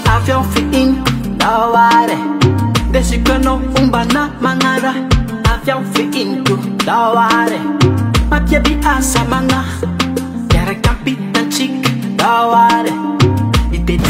Avião fiin daware Desikano umbana mangara Avião fiin tu daware Mapia bi asa manga Yara kampi dan chik daware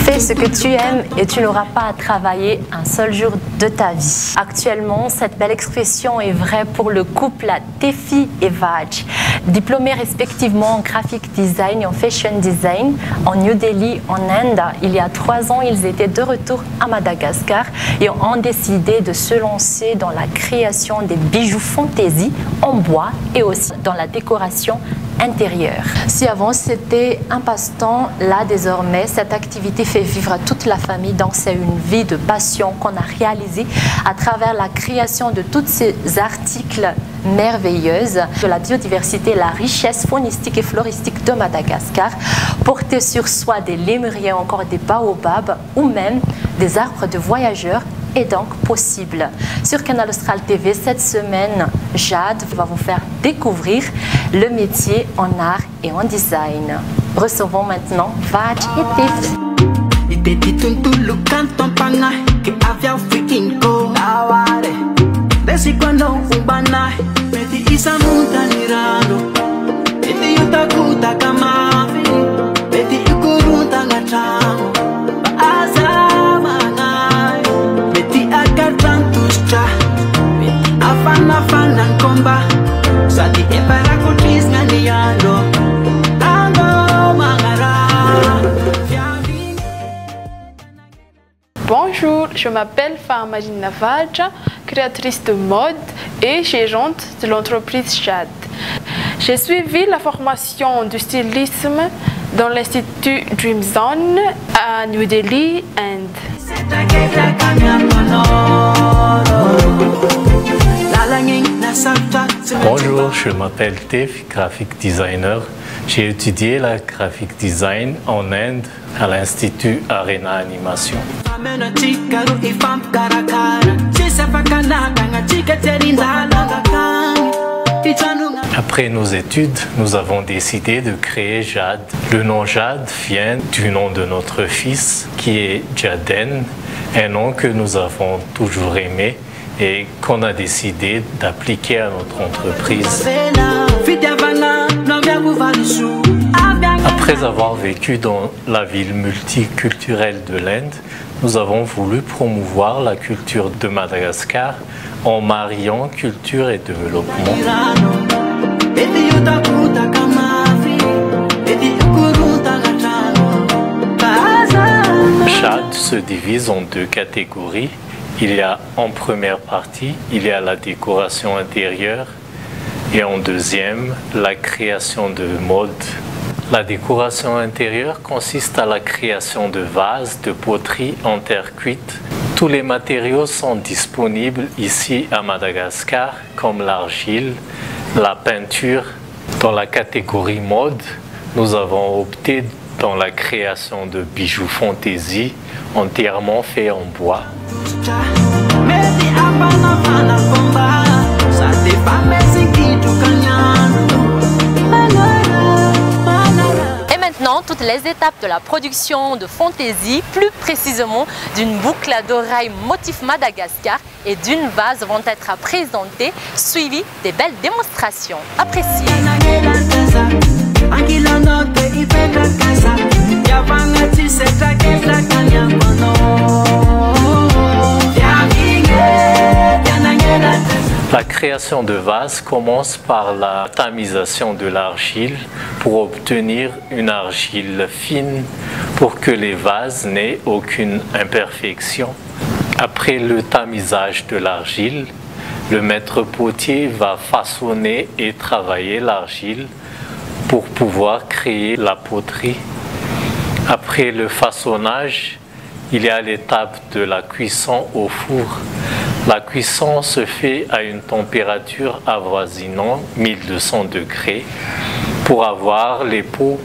Fais ce que tu aimes et tu n'auras pas à travailler un seul jour de ta vie. Actuellement, cette belle expression est vraie pour le couple Tefi et Vaj. Diplômés respectivement en graphic design et en fashion design en New Delhi, en Inde, il y a 3 ans, ils étaient de retour à Madagascar et ont décidé de se lancer dans la création des bijoux fantaisie en bois et aussi dans la décoration intérieure. Si avant c'était un passe-temps, là désormais cette activité fait vivre à toute la famille, donc c'est une vie de passion qu'on a réalisée à travers la création de tous ces articles merveilleuses de la biodiversité, la richesse faunistique et floristique de Madagascar, porter sur soi des lémuriers, encore des baobabs ou même des arbres de voyageurs est donc possible. Sur Canal Austral TV, cette semaine, Jade va vous faire découvrir le métier en art et en design. Recevons maintenant Vaj et Tefi. Bonjour, je m'appelle Farmajina Vaj, créatrice de mode et gérante de l'entreprise Jade. J'ai suivi la formation du stylisme dans l'Institut Dream Zone à New Delhi, Inde. Bonjour, je m'appelle Tefi, graphic designer. J'ai étudié la graphic design en Inde à l'Institut Arena Animation. Après nos études, nous avons décidé de créer Jade. Le nom Jade vient du nom de notre fils qui est Jaden, un nom que nous avons toujours aimé et qu'on a décidé d'appliquer à notre entreprise. Après avoir vécu dans la ville multiculturelle de l'Inde, nous avons voulu promouvoir la culture de Madagascar en mariant culture et développement. Jade se divise en 2 catégories. Il y a en première partie, il y a la décoration intérieure et en deuxième, la création de mode. La décoration intérieure consiste à la création de vases, de poteries en terre cuite. Tous les matériaux sont disponibles ici à Madagascar, comme l'argile, la peinture. Dans la catégorie mode, nous avons opté dans la création de bijoux fantaisie entièrement faits en bois. Et maintenant, toutes les étapes de la production de fantaisie, plus précisément d'une boucle d'oreille motif Madagascar et d'une vase vont être présentées, suivies des belles démonstrations. Appréciez! La création de vases commence par la tamisation de l'argile pour obtenir une argile fine pour que les vases n'aient aucune imperfection. Après le tamisage de l'argile, le maître potier va façonner et travailler l'argile pour pouvoir créer la poterie. Après le façonnage, il y a l'étape de la cuisson au four. La cuisson se fait à une température avoisinant 1200 degrés pour avoir les peaux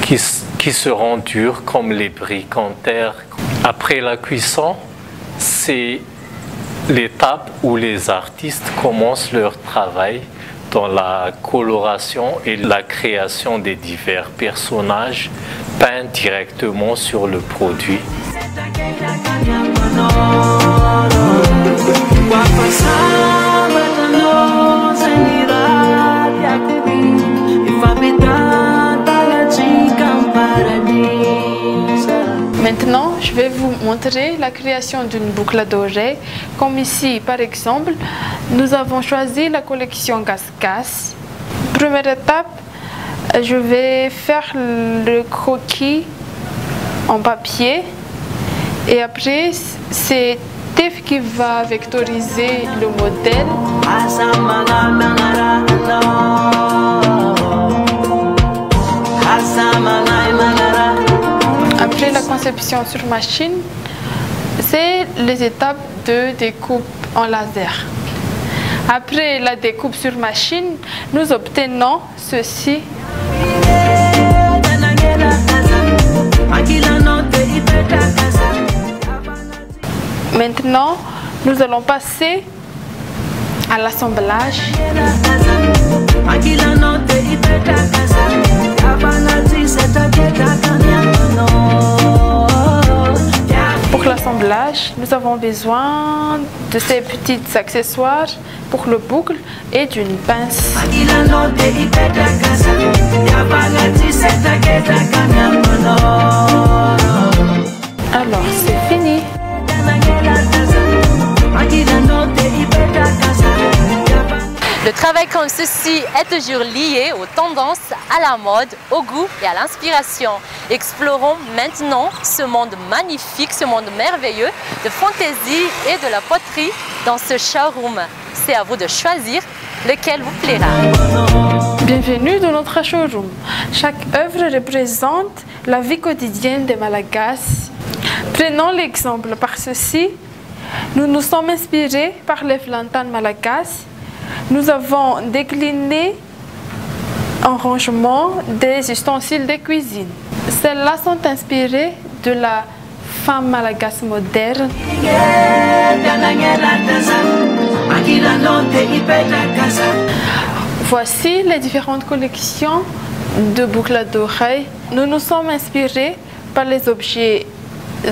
qui seront dures comme les briques en terre. Après la cuisson, c'est l'étape où les artistes commencent leur travail dans la coloration et la création des divers personnages peint directement sur le produit. Maintenant, je vais vous montrer la création d'une boucle d'oreille. Comme ici, par exemple, nous avons choisi la collection Gas-Gas. Première étape, je vais faire le croquis en papier. Et après, c'est Tef qui va vectoriser le modèle. Après la conception sur machine, c'est les étapes de découpe en laser. Après la découpe sur machine, nous obtenons ceci. Maintenant, nous allons passer à l'assemblage. Pour l'assemblage, nous avons besoin de ces petits accessoires pour le boucle et d'une pince. Alors, c'est fini. Le travail comme ceci est toujours lié aux tendances, à la mode, au goût et à l'inspiration. Explorons maintenant ce monde magnifique, ce monde merveilleux de fantaisie et de la poterie dans ce showroom. C'est à vous de choisir lequel vous plaira. Bienvenue dans notre showroom. Chaque œuvre représente la vie quotidienne des Malagasy. Prenons l'exemple par ceci. Nous nous sommes inspirés par les lanternes malagasy. Nous avons décliné en rangement des ustensiles de cuisine. Celles-là sont inspirées de la femme malagasy moderne. Voici les différentes collections de boucles d'oreilles. Nous nous sommes inspirés par les objets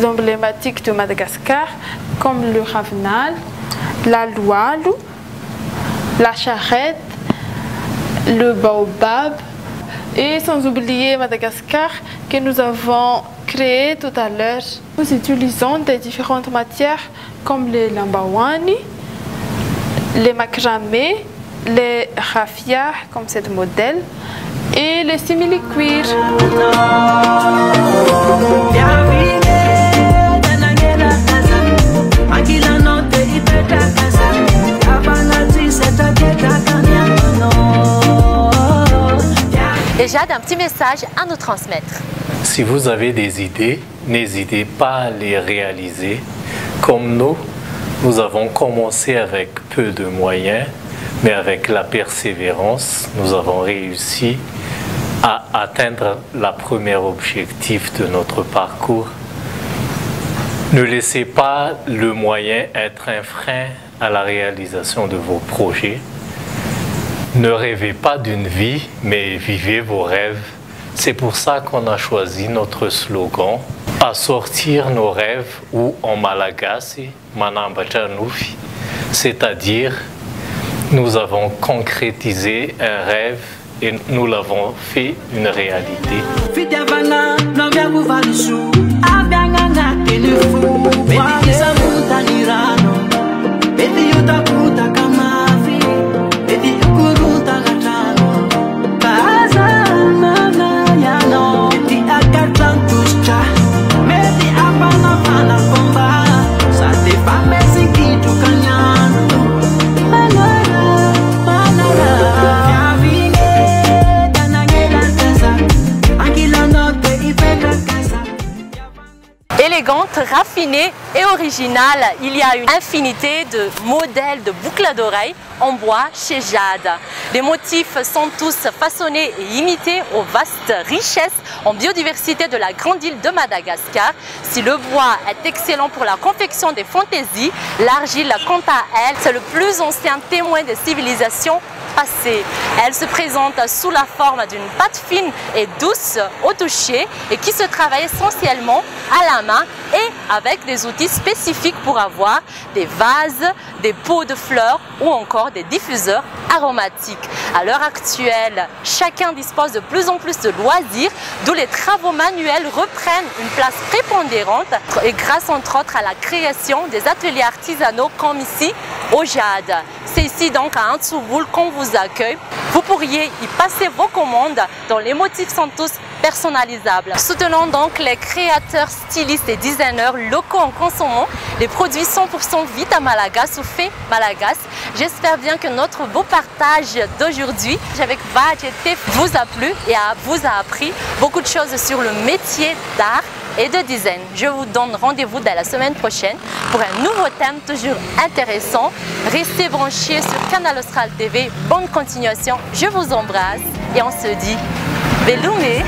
emblématiques de Madagascar comme le ravenal, la loualu, la charrette, le baobab et sans oublier Madagascar que nous avons créé tout à l'heure. Nous utilisons des différentes matières comme les lambawani, les macramés, les raffias comme ce modèle et les simili-cuir. Et Jade, un petit message à nous transmettre. Si vous avez des idées, n'hésitez pas à les réaliser. Comme nous avons commencé avec peu de moyens, mais avec la persévérance, nous avons réussi à atteindre le premier objectif de notre parcours. Ne laissez pas le moyen être un frein à la réalisation de vos projets. Ne rêvez pas d'une vie, mais vivez vos rêves. C'est pour ça qu'on a choisi notre slogan « Assortir nos rêves » ou en malagasy « Manambachanufi », c'est-à-dire nous avons concrétisé un rêve et nous l'avons fait une réalité. Élégante, raffinée et originale, il y a une infinité de modèles de boucles d'oreilles en bois chez Jade. Les motifs sont tous façonnés et imités aux vastes richesses en biodiversité de la grande île de Madagascar. Si le bois est excellent pour la confection des fantaisies, l'argile, quant à elle, c'est le plus ancien témoin des civilisations passée. Elle se présente sous la forme d'une pâte fine et douce au toucher et qui se travaille essentiellement à la main et avec des outils spécifiques pour avoir des vases, des pots de fleurs ou encore des diffuseurs aromatiques. À l'heure actuelle, chacun dispose de plus en plus de loisirs, d'où les travaux manuels reprennent une place prépondérante et grâce entre autres à la création des ateliers artisanaux comme ici au Jade. C'est ici donc à Antsoubul qu'on vous accueille. Vous pourriez y passer vos commandes dont les motifs sont tous personnalisables. Soutenons donc les créateurs, stylistes et designers locaux en consommant les produits 100% Vita Malagas ou fait Malagas. J'espère bien que notre beau partage d'aujourd'hui avec Vaj et Tef vous a plu et vous a appris beaucoup de choses sur le métier d'art et de design. Je vous donne rendez-vous dès la semaine prochaine pour un nouveau thème toujours intéressant. Restez branchés sur Canal Austral TV. Bonne continuation. Je vous embrasse et on se dit Beloumé.